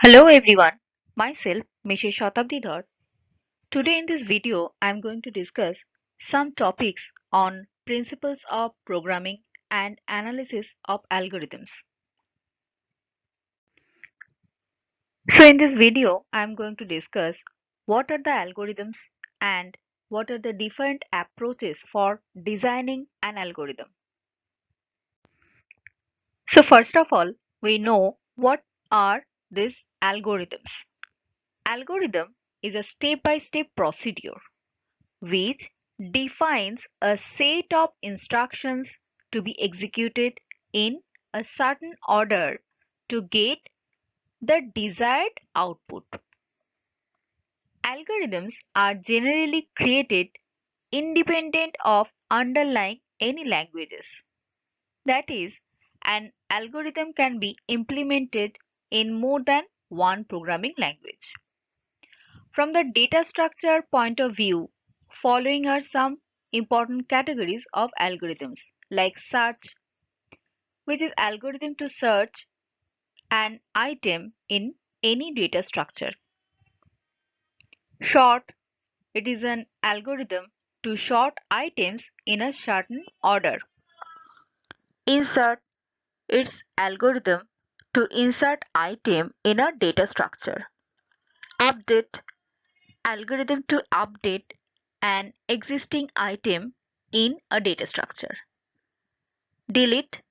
Hello everyone, myself Mrs. Shatabdi Dhar. Today in this video I am going to discuss some topics on principles of programming and analysis of algorithms. So in this video I am going to discuss what are the algorithms and what are the different approaches for designing an algorithm. So first of all, we know what are these algorithms. Algorithm is a step-by-step procedure which defines a set of instructions to be executed in a certain order to get the desired output. Algorithms are generally created independent of underlying any languages. That is, an algorithm can be implemented in more than one programming language. From the data structure point of view, following are some important categories of algorithms like search, which is algorithm to search an item in any data structure. Sort, it is an algorithm to sort items in a certain order. Insert, it's algorithm to insert item in a data structure. Update, algorithm to update an existing item in a data structure. Delete,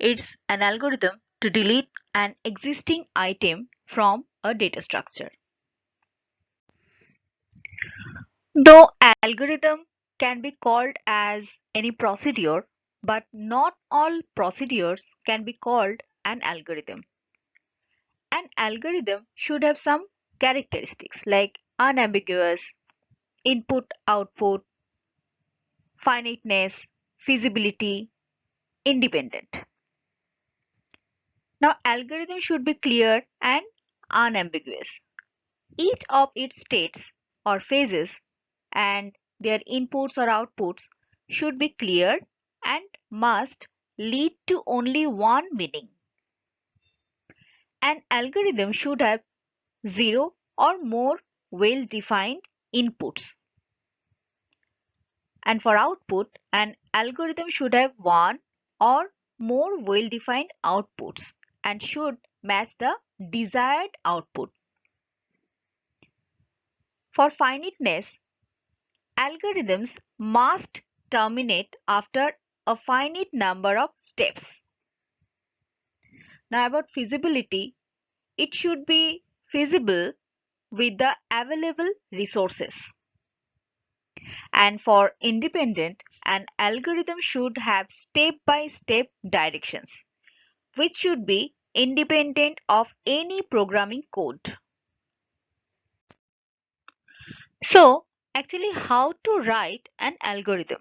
it's an algorithm to delete an existing item from a data structure. Though algorithm can be called as any procedure, but not all procedures can be called an algorithm. An algorithm should have some characteristics like unambiguous, input output, finiteness, feasibility, independent. Now, algorithm should be clear and unambiguous. Each of its states or phases and their inputs or outputs should be clear and must lead to only one meaning. An algorithm should have zero or more well-defined inputs. And for output, an algorithm should have one or more well-defined outputs and should match the desired output. For finiteness, algorithms must terminate after a finite number of steps. Now about feasibility, it should be feasible with the available resources. And for independent, an algorithm should have step-by-step directions, which should be independent of any programming code. So, actually how to write an algorithm?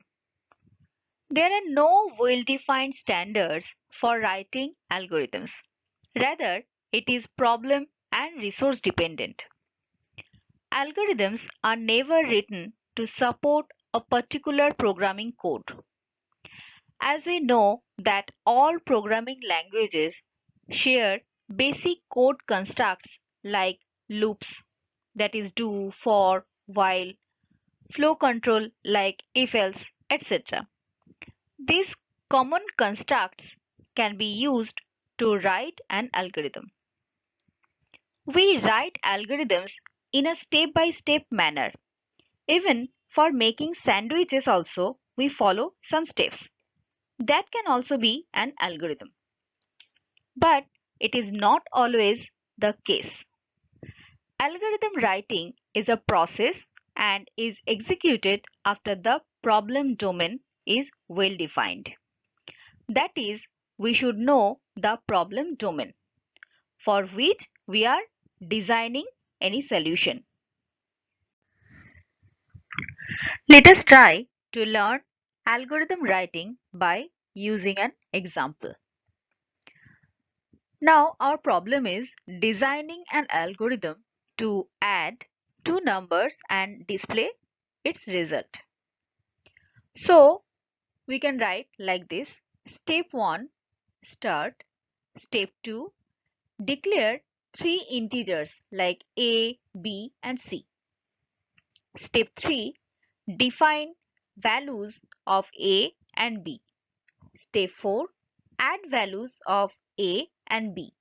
There are no well-defined standards for writing algorithms. Rather, it is problem and resource dependent. Algorithms are never written to support a particular programming code. As we know that all programming languages share basic code constructs like loops, that is do, for, while, flow control like if else, etc. These common constructs can be used to write an algorithm. We write algorithms in a step-by-step manner. Even for making sandwiches also, we follow some steps. That can also be an algorithm. But it is not always the case. Algorithm writing is a process and is executed after the problem domain is well defined. That is, we should know the problem domain for which we are designing any solution. Let us try to learn algorithm writing by using an example. Now our problem is designing an algorithm to add two numbers and display its result. So we can write like this: step 1 start, step 2 declare three integers like a, b and c. Step 3. Define values of a and b. Step 4. Add values of a and b.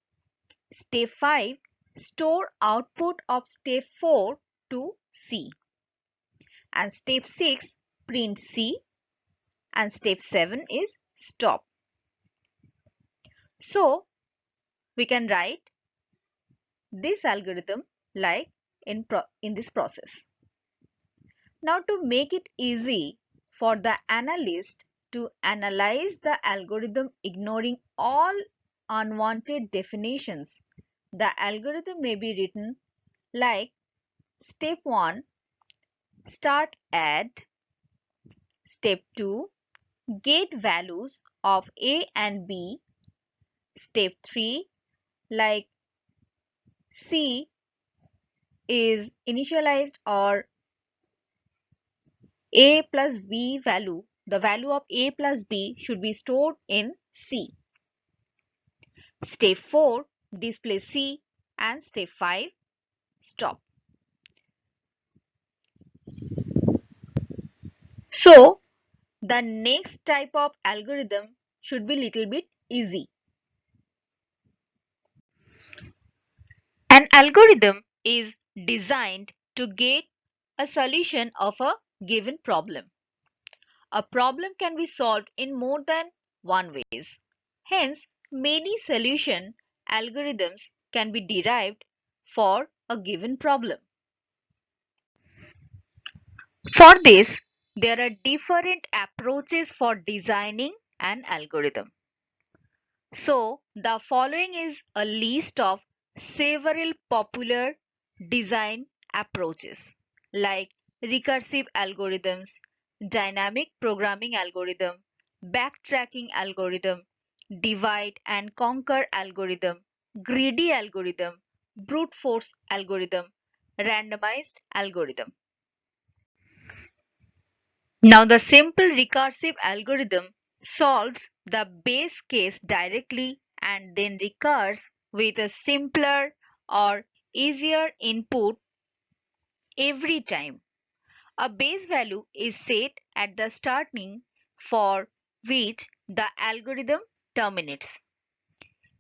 Step 5. Store output of step 4 to C. And step 6. Print C. And step 7 is stop. So we can write this algorithm like in this process. Now to make it easy for the analyst to analyze the algorithm ignoring all unwanted definitions, the algorithm may be written like step 1 start add, step 2 get values of a and b, step 3 like c is initialized or a plus b value, the value of a plus b should be stored in C. Step 4 display C and step 5 stop. So the next type of algorithm should be little bit easy. An algorithm is designed to get a solution of a given problem. A problem can be solved in more than one ways. Hence, many solution algorithms can be derived for a given problem. For this, there are different approaches for designing an algorithm. So, the following is a list of several popular design approaches like recursive algorithms, dynamic programming algorithm, backtracking algorithm, divide and conquer algorithm, greedy algorithm, brute force algorithm, randomized algorithm. Now the simple recursive algorithm solves the base case directly and then recurs with a simpler or easier input every time. A base value is set at the starting for which the algorithm terminates.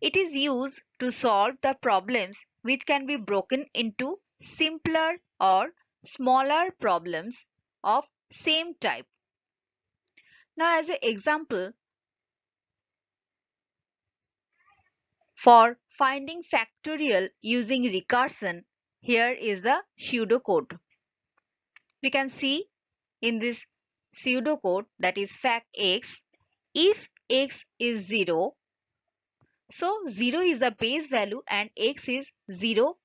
It is used to solve the problems which can be broken into simpler or smaller problems of same type. Now as an example, for finding factorial using recursion, here is the pseudocode. We can see in this pseudocode, that is fact x, if x is 0, so 0 is the base value and x is 0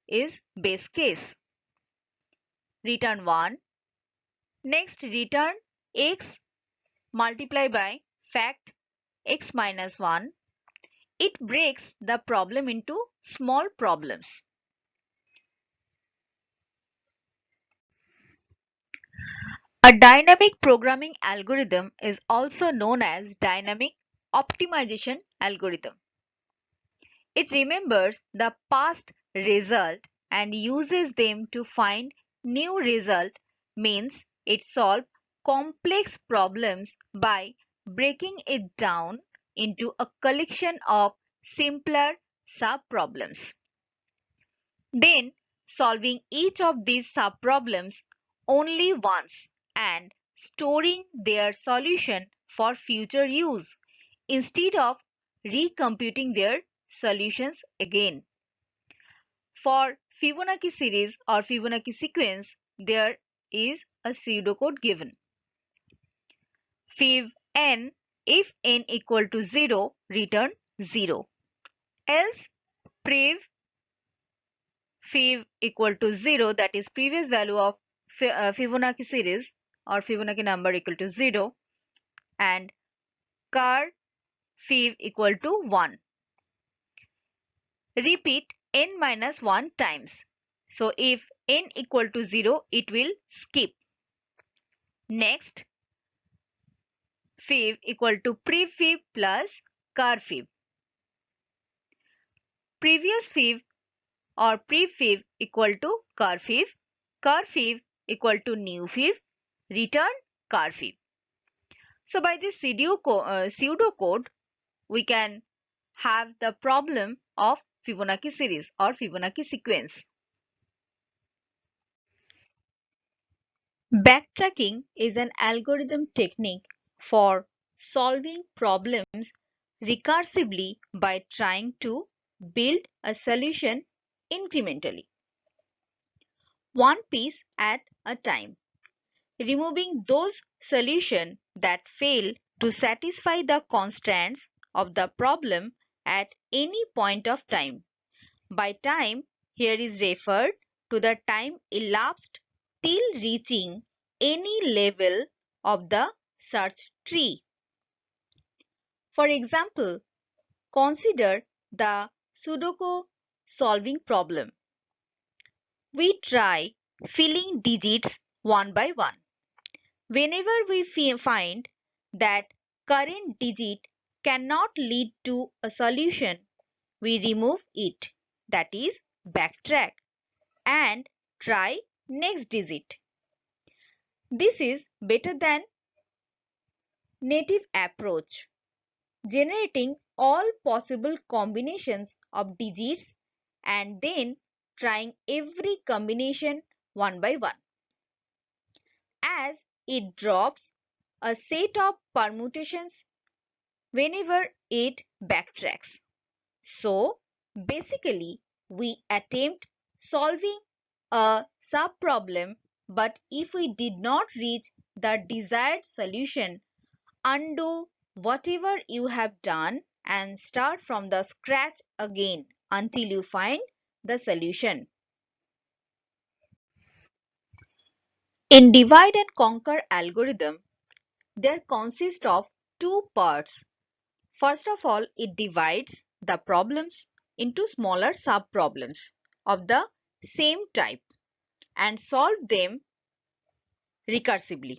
is base case. Return 1. Next return x multiply by fact x minus 1. It breaks the problem into small problems. A dynamic programming algorithm is also known as dynamic optimization algorithm. It remembers the past result and uses them to find new result, means it solves complex problems by breaking it down into a collection of simpler sub-problems. Then solving each of these sub-problems only once and storing their solution for future use instead of recomputing their solutions again. For Fibonacci series or Fibonacci sequence, there is a pseudocode given. Fib n, if n equal to 0, return 0. Else fib equal to 0, that is previous value of Fibonacci series or Fibonacci number equal to 0, and car fib equal to 1. Repeat n minus 1 times. So if n equal to 0, it will skip. Next, fib equal to prefib plus car fib. previous fib or pre-fib equal to curve fib equal to new fib, return curve fib. So by this pseudocode, we can have the problem of Fibonacci series or Fibonacci sequence. Backtracking is an algorithm technique for solving problems recursively by trying to build a solution incrementally, one piece at a time, removing those solutions that fail to satisfy the constraints of the problem at any point of time. By time, here is referred to the time elapsed till reaching any level of the search tree. For example, consider the Sudoku solving problem. We try filling digits one by one. Whenever we find that current digit cannot lead to a solution, we remove it, that is, backtrack, and try next digit. This is better than native approach, generating all possible combinations of digits and then trying every combination one by one, as it drops a set of permutations whenever it backtracks. So basically, we attempt solving a subproblem, but if we did not reach the desired solution, undo whatever you have done and start from the scratch again until you find the solution. In divide and conquer algorithm, there consists of two parts. First of all, it divides the problems into smaller subproblems of the same type and solve them recursively,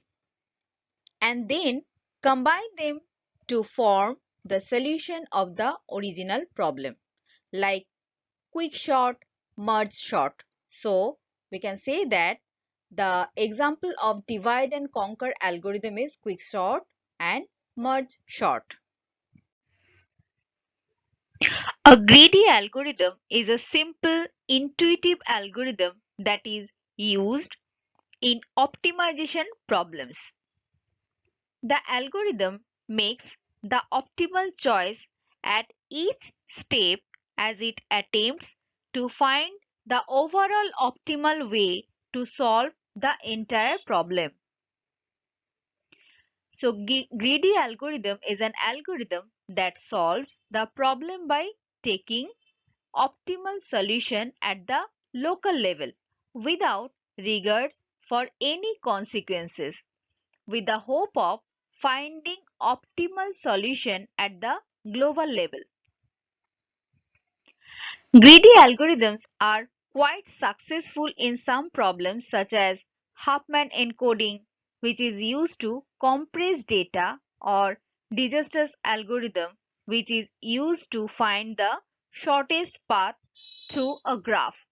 and then combine them to form the solution of the original problem, like quick sort, merge sort. So we can say that the example of divide and conquer algorithm is quick sort and merge sort. A greedy algorithm is a simple, intuitive algorithm that is used in optimization problems. The algorithm makes the optimal choice at each step as it attempts to find the overall optimal way to solve the entire problem. So, greedy algorithm is an algorithm that solves the problem by taking optimal solution at the local level without regards for any consequences, with the hope of finding optimal solution at the global level. Greedy algorithms are quite successful in some problems such as Huffman encoding, which is used to compress data, or Digester's algorithm, which is used to find the shortest path through a graph.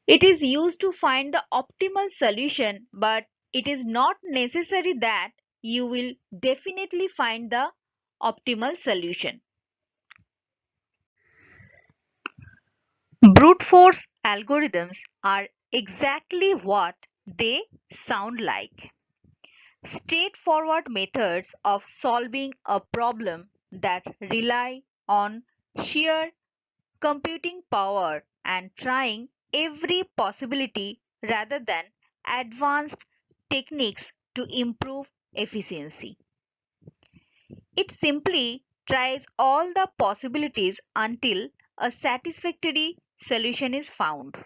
It is used to find the optimal solution, but it is not necessary that you will definitely find the optimal solution. Brute force algorithms are exactly what they sound like. Straightforward methods of solving a problem that rely on sheer computing power and trying every possibility rather than advanced techniques to improve efficiency. It simply tries all the possibilities until a satisfactory solution is found.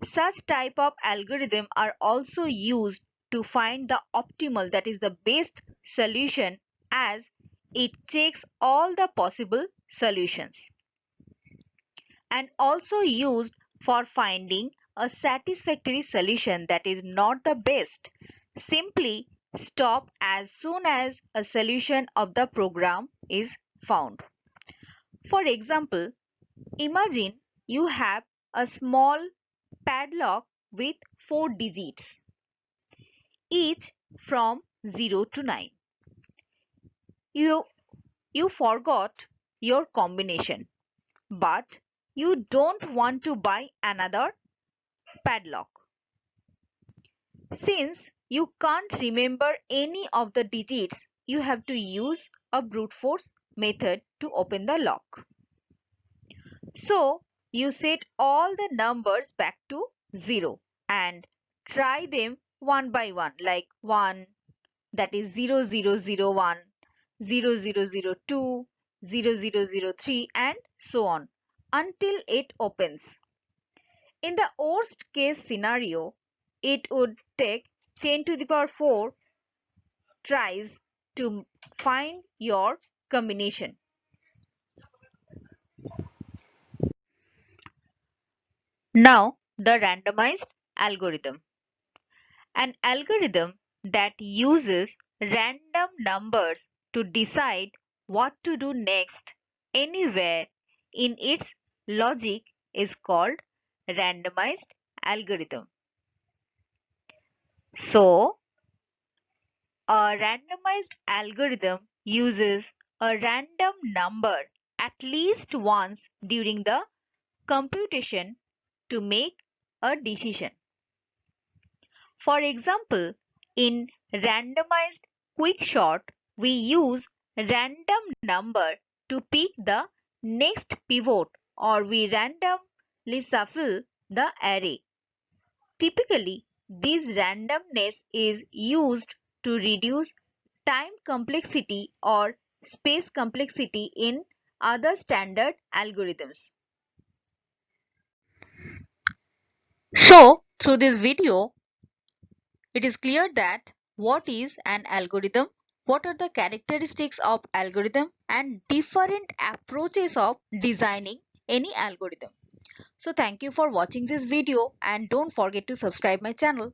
Such type of algorithm are also used to find the optimal, that is the best solution, as it checks all the possible solutions, and also used for finding a satisfactory solution that is not the best. Simply stop as soon as a solution of the program is found. For example, imagine you have a small padlock with 4 digits, each from 0 to 9. You, you forgot your combination, but you don't want to buy another padlock. Since you can't remember any of the digits, you have to use a brute force method to open the lock. So you set all the numbers back to 0 and try them one by one, like 1, that is 0001, 0002, 0003, and so on until it opens. In the worst case scenario, it would take 10 to the power 4 tries to find your combination. Now, the randomized algorithm. An algorithm that uses random numbers to decide what to do next anywhere in its logic is called randomized algorithm. So, a randomized algorithm uses a random number at least once during the computation to make a decision. For example, in randomized quickshot, we use random number to pick the next pivot, or we randomly shuffle the array. Typically, this randomness is used to reduce time complexity or space complexity in other standard algorithms. So, through this video, it is clear that what is an algorithm, what are the characteristics of algorithm, and different approaches of designing any algorithm. So thank you for watching this video and don't forget to subscribe my channel.